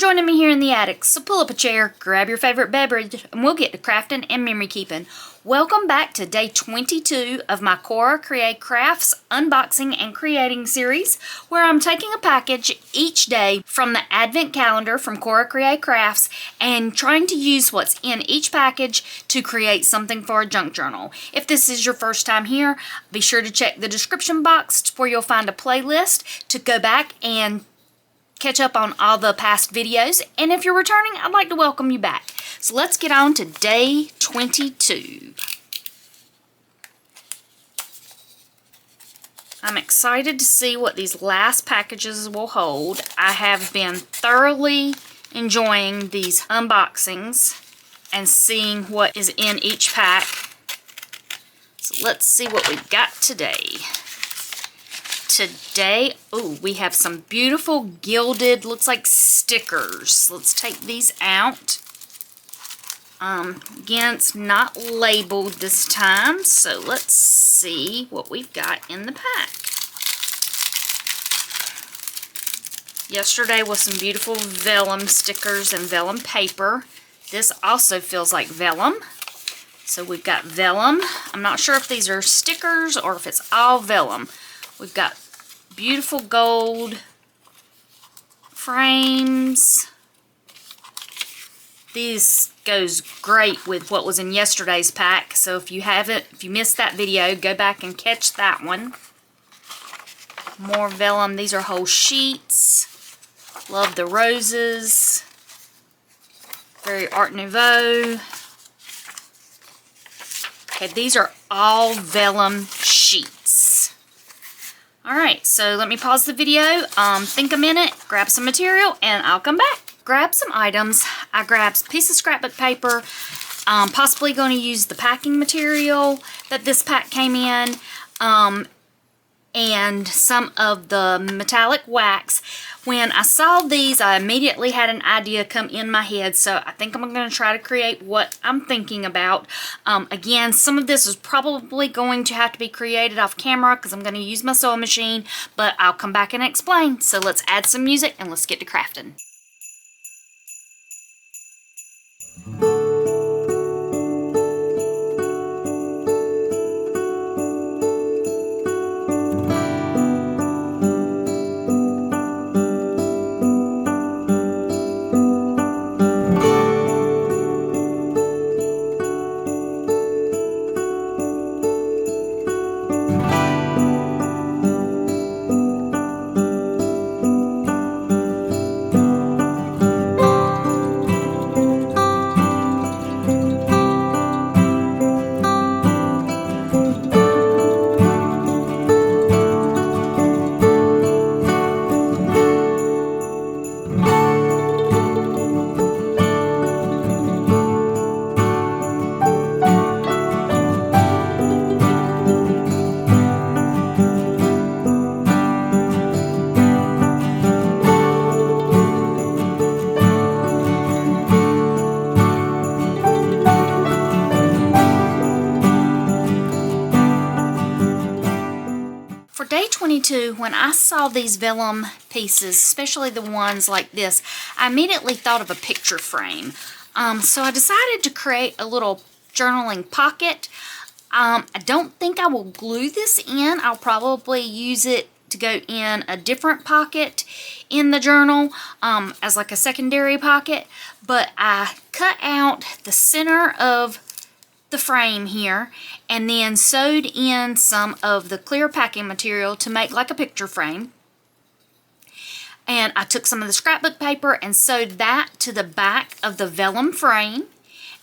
joining me here in the attic, so pull up a chair, grab your favorite beverage, and we'll get to crafting and memory keeping. Welcome back to day 22 of my Cora Crea crafts, unboxing, and creating series, where I'm taking a package each day from the advent calendar from Cora Crea Crafts and trying to use what's in each package to create something for a junk journal. If this is your first time here, be sure to check the description box where you'll find a playlist to go back and catch up on all the past videos, and if you're returning, I'd like to welcome you back. So let's get on to day 22. I'm excited to see what these last packages will hold. I have been thoroughly enjoying these unboxings and seeing what is in each pack. So let's see what we've got today. Today, we have some beautiful gilded, looks like stickers. Let's take these out. Again, it's not labeled this time, so let's see what we've got in the pack. Yesterday was some beautiful vellum stickers and vellum paper. This also feels like vellum. So we've got vellum. I'm not sure if these are stickers or if it's all vellum. We've got beautiful gold frames. These goes great with what was in yesterday's pack. So if you missed that video, go back and catch that one. More vellum. These are whole sheets. Love the roses. Very Art Nouveau. Okay, these are all vellum sheets. Alright, so let me pause the video, think a minute, grab some material, and I'll come back. Grab some items. I grabbed a piece of scrapbook paper, possibly going to use the packing material that this pack came in, and some of the metallic wax. When I saw these, I immediately had an idea come in my head, so I think I'm going to try to create what I'm thinking about. Again, some of this is probably going to have to be created off camera because I'm going to use my sewing machine, but I'll come back and explain. So let's add some music and let's get to crafting. For day 22, when I saw these vellum pieces, especially the ones like this, I immediately thought of a picture frame. So I decided to create a little journaling pocket. I don't think I will glue this in. I'll probably use it to go in a different pocket in the journal as like a secondary pocket. But I cut out the center of the frame here and then sewed in some of the clear packing material to make like a picture frame. And I took some of the scrapbook paper and sewed that to the back of the vellum frame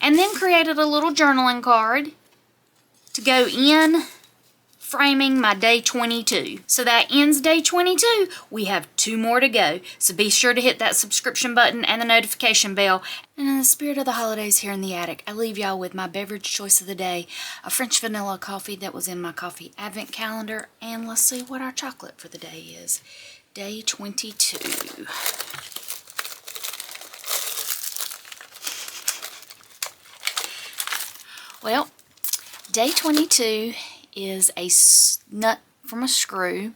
and then created a little journaling card to go in framing my day 22. So that ends day 22. We have 2 more to go. So be sure to hit that subscription button and the notification bell. And in the spirit of the holidays here in the attic, I leave y'all with my beverage choice of the day, a French vanilla coffee that was in my coffee advent calendar. And let's see what our chocolate for the day is. Day 22. Well, day 22 is a nut from a screw.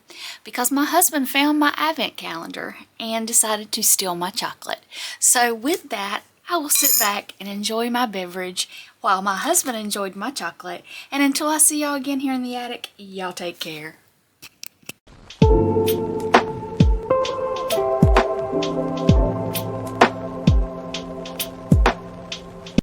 because my husband found my advent calendar and decided to steal my chocolate. So with that, I will sit back and enjoy my beverage while my husband enjoyed my chocolate. And until I see y'all again here in the attic, y'all take care.